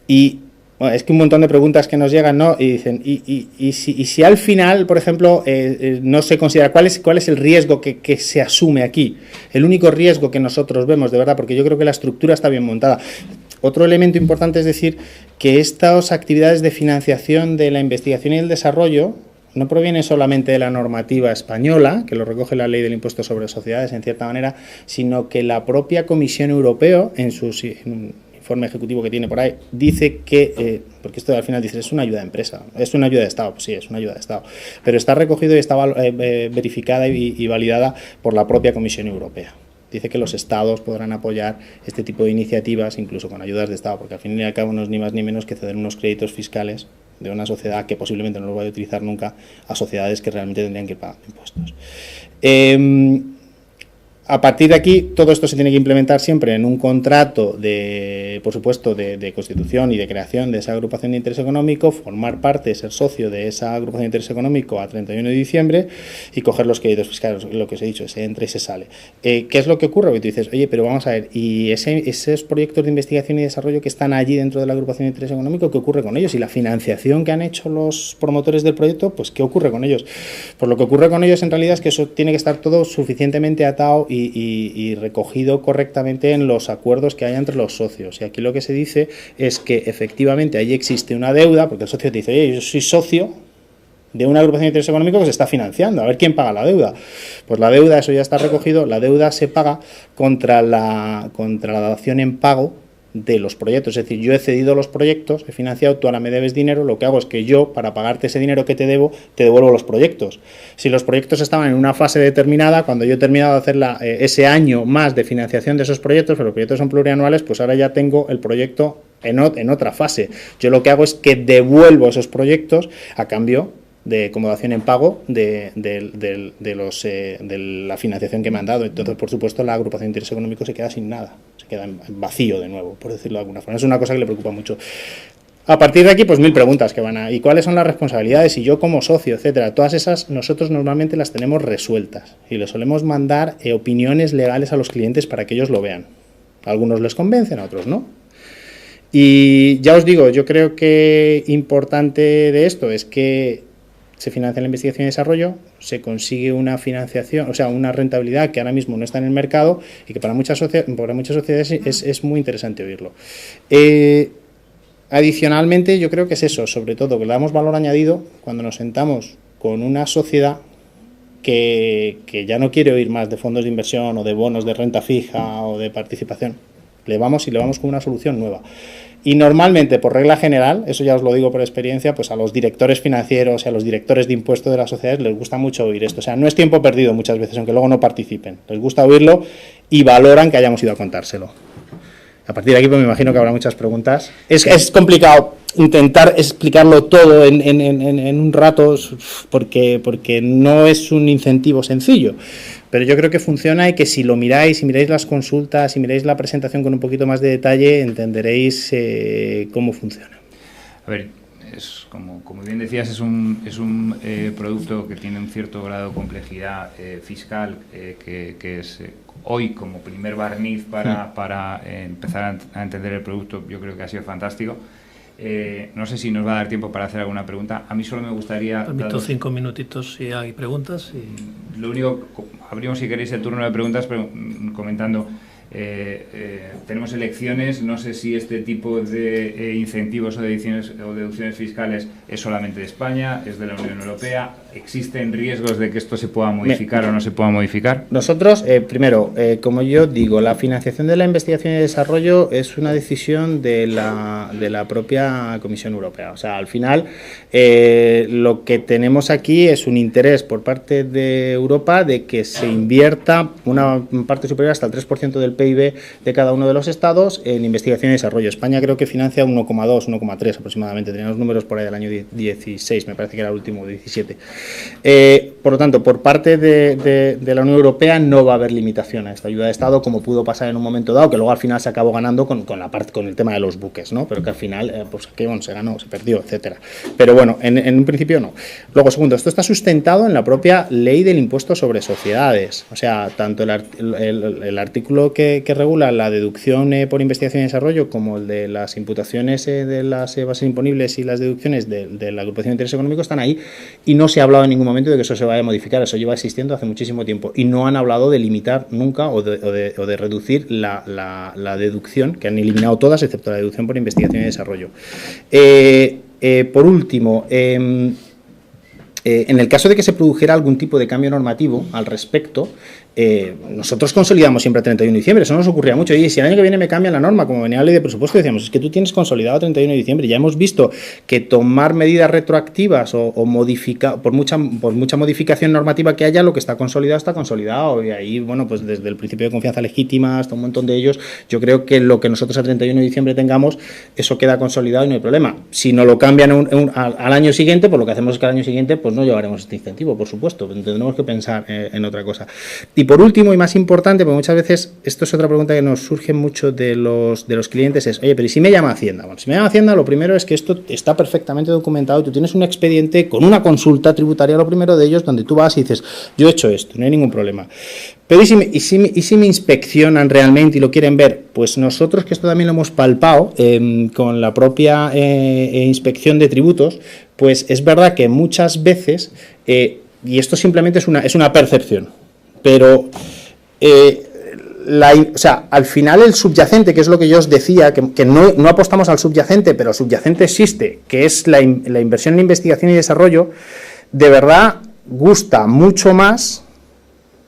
Y bueno, es que un montón de preguntas que nos llegan, ¿no? Y dicen, y si al final, por ejemplo, no se considera cuál es el riesgo que se asume aquí, el único riesgo que nosotros vemos, de verdad, porque yo creo que la estructura está bien montada. Otro elemento importante es decir que estas actividades de financiación de la investigación y el desarrollo no provienen solamente de la normativa española, que lo recoge la ley del impuesto sobre sociedades en cierta manera, sino que la propia Comisión Europea, en un informe ejecutivo que tiene por ahí, dice que, porque esto al final dice, es una ayuda de empresa, es una ayuda de Estado, pues sí, es una ayuda de Estado, pero está recogido y está verificada y validada por la propia Comisión Europea. Dice que los Estados podrán apoyar este tipo de iniciativas, incluso con ayudas de Estado, porque al fin y al cabo no es ni más ni menos que ceder unos créditos fiscales de una sociedad que posiblemente no los vaya a utilizar nunca a sociedades que realmente tendrían que pagar impuestos. A partir de aquí, todo esto se tiene que implementar siempre en un contrato, por supuesto, de constitución y de creación de esa agrupación de interés económico, formar parte, ser socio de esa agrupación de interés económico a 31 de diciembre y coger los créditos fiscales, lo que os he dicho, se entra y se sale. ¿Qué es lo que ocurre? Porque tú dices, oye, pero vamos a ver, ¿y esos proyectos de investigación y desarrollo que están allí dentro de la agrupación de interés económico, qué ocurre con ellos? Y la financiación que han hecho los promotores del proyecto, pues ¿qué ocurre con ellos? Pues lo que ocurre con ellos en realidad es que eso tiene que estar todo suficientemente atado y recogido correctamente en los acuerdos que haya entre los socios. Y aquí lo que se dice es que efectivamente ahí existe una deuda, porque el socio te dice, oye, yo soy socio de una agrupación de interés económico que se está financiando, a ver quién paga la deuda. Pues la deuda, eso ya está recogido, la deuda se paga contra la dación en pago de los proyectos, es decir, yo he cedido los proyectos, he financiado, tú ahora me debes dinero, lo que hago es que yo, para pagarte ese dinero que te debo, te devuelvo los proyectos. Si los proyectos estaban en una fase determinada, cuando yo he terminado de hacer ese año más de financiación de esos proyectos, pero los proyectos son plurianuales, pues ahora ya tengo el proyecto en otra fase. Yo lo que hago es que devuelvo esos proyectos a cambio de acomodación en pago de la financiación que me han dado. Entonces, por supuesto, la agrupación de interés económico se queda sin nada, se queda en vacío de nuevo, por decirlo de alguna forma. Es una cosa que le preocupa mucho. A partir de aquí, pues 1000 preguntas que van a... ¿Y cuáles son las responsabilidades? Y yo como socio, etcétera. Todas esas nosotros normalmente las tenemos resueltas y les solemos mandar opiniones legales a los clientes para que ellos lo vean. A algunos les convencen, a otros no. Y ya os digo, yo creo que importante de esto es que se financia la investigación y desarrollo, se consigue una financiación, o sea, una rentabilidad que ahora mismo no está en el mercado y que para muchas sociedades es muy interesante oírlo. Adicionalmente, yo creo que es eso, sobre todo, que le damos valor añadido cuando nos sentamos con una sociedad que ya no quiere oír más de fondos de inversión o de bonos de renta fija o de participación. Le vamos con una solución nueva. Y normalmente, por regla general, eso ya os lo digo por experiencia, pues a los directores financieros y a los directores de impuestos de las sociedades les gusta mucho oír esto. O sea, no es tiempo perdido muchas veces, aunque luego no participen. Les gusta oírlo y valoran que hayamos ido a contárselo. A partir de aquí, pues me imagino que habrá muchas preguntas. Es complicado intentar explicarlo todo en un rato porque no es un incentivo sencillo. Pero yo creo que funciona y que si lo miráis, si miráis las consultas, si miráis la presentación con un poquito más de detalle, entenderéis cómo funciona. A ver, es como bien decías, es un producto que tiene un cierto grado de complejidad fiscal que es hoy como primer barniz para empezar a entender el producto. Yo creo que ha sido fantástico. No sé si nos va a dar tiempo para hacer alguna pregunta. A mí solo me gustaría... Permito 5 minutitos si hay preguntas. Lo único, abrimos si queréis el turno de preguntas, pero comentando... tenemos elecciones, no sé si este tipo de incentivos o deducciones fiscales es solamente de España, es de la Unión Europea. ¿Existen riesgos de que esto se pueda modificar o no se pueda modificar? Nosotros, primero, como yo digo, la financiación de la investigación y desarrollo es una decisión de la propia Comisión Europea. O sea, al final, lo que tenemos aquí es un interés por parte de Europa de que se invierta una parte superior hasta el 3% del PIB de cada uno de los estados en investigación y desarrollo. España creo que financia 1,2, 1,3 aproximadamente. Teníamos números por ahí del año 16, me parece que era el último, 17. Por lo tanto, por parte de la Unión Europea no va a haber limitación a esta ayuda de Estado, como pudo pasar en un momento dado, que luego al final se acabó ganando con el tema de los buques, ¿no? Pero que al final pues aquí, bueno, se ganó, se perdió, etcétera. Pero bueno, en un principio no. Luego, segundo, esto está sustentado en la propia ley del impuesto sobre sociedades. O sea, tanto el artículo que que regula la deducción por investigación y desarrollo, como el de las imputaciones de las bases imponibles y las deducciones de la agrupación de interés económico, están ahí y no se ha hablado en ningún momento de que eso se vaya a modificar. Eso lleva existiendo hace muchísimo tiempo y no han hablado de limitar nunca o de reducir la deducción, que han eliminado todas excepto la deducción por investigación y desarrollo. Por último, en el caso de que se produjera algún tipo de cambio normativo al respecto, nosotros consolidamos siempre a 31 de diciembre, eso nos ocurría mucho. Y si el año que viene me cambian la norma, como venía la ley de presupuesto, decíamos, es que tú tienes consolidado a 31 de diciembre. Ya hemos visto que tomar medidas retroactivas o modificar, por mucha modificación normativa que haya, lo que está consolidado. Y ahí, bueno, pues desde el principio de confianza legítima hasta un montón de ellos, yo creo que lo que nosotros a 31 de diciembre tengamos, eso queda consolidado y no hay problema. Si no lo cambian al año siguiente, pues lo que hacemos es que al año siguiente pues no llevaremos este incentivo, por supuesto. Tendremos que pensar en otra cosa. Y por último, y más importante, porque muchas veces, esto es otra pregunta que nos surge mucho de los clientes, es, oye, pero ¿y si me llama Hacienda? Bueno, si me llama Hacienda, lo primero es que esto está perfectamente documentado y tú tienes un expediente con una consulta tributaria, lo primero de ellos, donde tú vas y dices, yo he hecho esto, no hay ningún problema. Pero ¿y si me inspeccionan realmente y lo quieren ver? Pues nosotros, que esto también lo hemos palpado con la propia inspección de tributos, pues es verdad que muchas veces, y esto simplemente es una percepción, pero o sea, al final el subyacente, que es lo que yo os decía, que no apostamos al subyacente, pero el subyacente existe, que es la inversión en investigación y desarrollo, de verdad gusta mucho más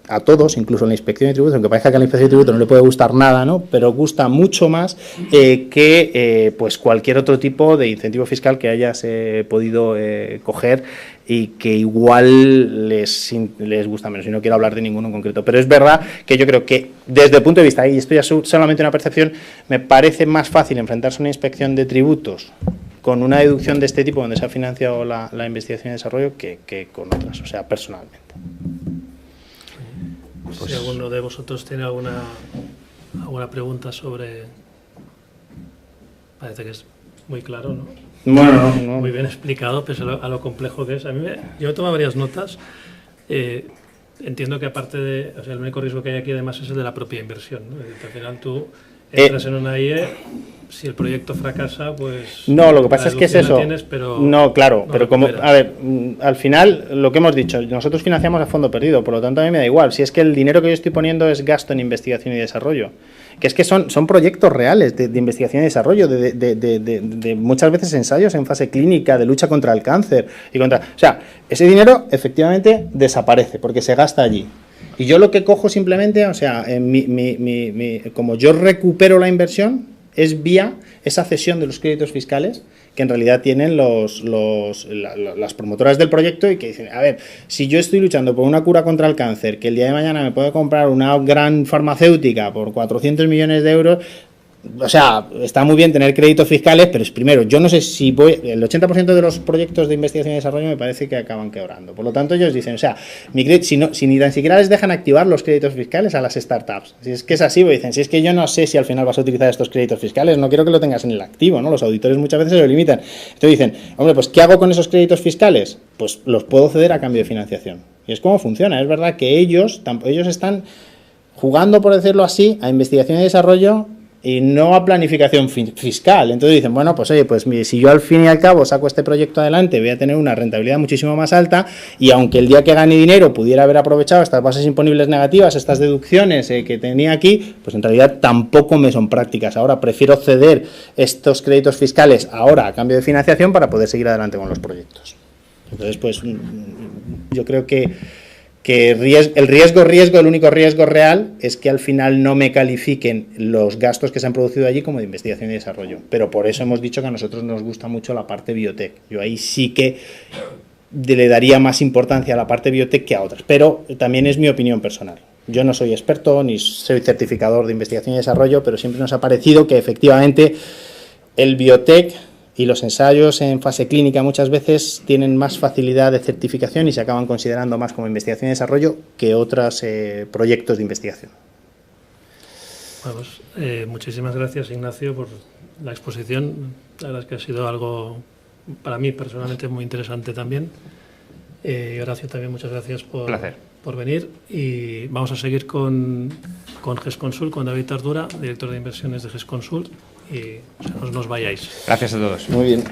a todos, incluso en la inspección de tributos, aunque parezca que a la inspección de tributos no le puede gustar nada, ¿no? Pero gusta mucho más que pues cualquier otro tipo de incentivo fiscal que hayas podido coger y que igual les gusta menos. Y no quiero hablar de ninguno en concreto, pero es verdad que yo creo que desde el punto de vista, y esto ya es solamente una percepción, me parece más fácil enfrentarse a una inspección de tributos con una deducción de este tipo donde se ha financiado la investigación y desarrollo que con otras, o sea, personalmente. Pues, si alguno de vosotros tiene alguna pregunta sobre... Parece que es muy claro, ¿no? Bueno, no. Muy bien explicado, pese a lo complejo que es. Yo he tomado varias notas. Entiendo que aparte de... O sea, el único riesgo que hay aquí además es el de la propia inversión, ¿no? Al final tú entras en una IE, si el proyecto fracasa, pues... No, lo que pasa es que es eso. Tienes, pero no, claro, no pero como... A ver, al final, lo que hemos dicho, nosotros financiamos a fondo perdido, por lo tanto a mí me da igual. Si es que el dinero que yo estoy poniendo es gasto en investigación y desarrollo, que es que son proyectos reales de investigación y desarrollo, de muchas veces ensayos en fase clínica, de lucha contra el cáncer. O sea, ese dinero efectivamente desaparece porque se gasta allí. Y yo lo que cojo simplemente, o sea, como yo recupero la inversión, es vía esa cesión de los créditos fiscales que en realidad tienen las promotoras del proyecto y que dicen, a ver, si yo estoy luchando por una cura contra el cáncer, que el día de mañana me puedo comprar una gran farmacéutica por 400 millones de euros, o sea, está muy bien tener créditos fiscales, pero es primero, yo no sé si el 80% de los proyectos de investigación y desarrollo me parece que acaban quebrando. Por lo tanto, ellos dicen, o sea, si ni tan siquiera les dejan activar los créditos fiscales a las startups. Si es que es así, pues dicen, si es que yo no sé si al final vas a utilizar estos créditos fiscales, no quiero que lo tengas en el activo, ¿no? Los auditores muchas veces se lo limitan. Entonces dicen, hombre, pues ¿qué hago con esos créditos fiscales? Pues los puedo ceder a cambio de financiación. Y es como funciona. Es verdad que ellos están jugando, por decirlo así, a investigación y desarrollo y no a planificación fiscal. Entonces dicen, bueno, pues oye, pues si yo al fin y al cabo saco este proyecto adelante, voy a tener una rentabilidad muchísimo más alta y aunque el día que gane dinero pudiera haber aprovechado estas bases imponibles negativas, estas deducciones que tenía aquí, pues en realidad tampoco me son prácticas. Ahora prefiero ceder estos créditos fiscales ahora a cambio de financiación para poder seguir adelante con los proyectos. Entonces, pues yo creo que el único riesgo real es que al final no me califiquen los gastos que se han producido allí como de investigación y desarrollo. Pero por eso hemos dicho que a nosotros nos gusta mucho la parte biotech. Yo ahí sí que le daría más importancia a la parte biotech que a otras. Pero también es mi opinión personal. Yo no soy experto ni soy certificador de investigación y desarrollo, pero siempre nos ha parecido que efectivamente el biotech y los ensayos en fase clínica muchas veces tienen más facilidad de certificación y se acaban considerando más como investigación y desarrollo que otros proyectos de investigación. Vamos, muchísimas gracias, Ignacio, por la exposición. La verdad es que ha sido algo, para mí personalmente, muy interesante también. Y Horacio, también muchas gracias por por venir y vamos a seguir con GESConsult, con David Tardura, director de inversiones de GESConsult, y no os vayáis. Gracias a todos. Muy bien.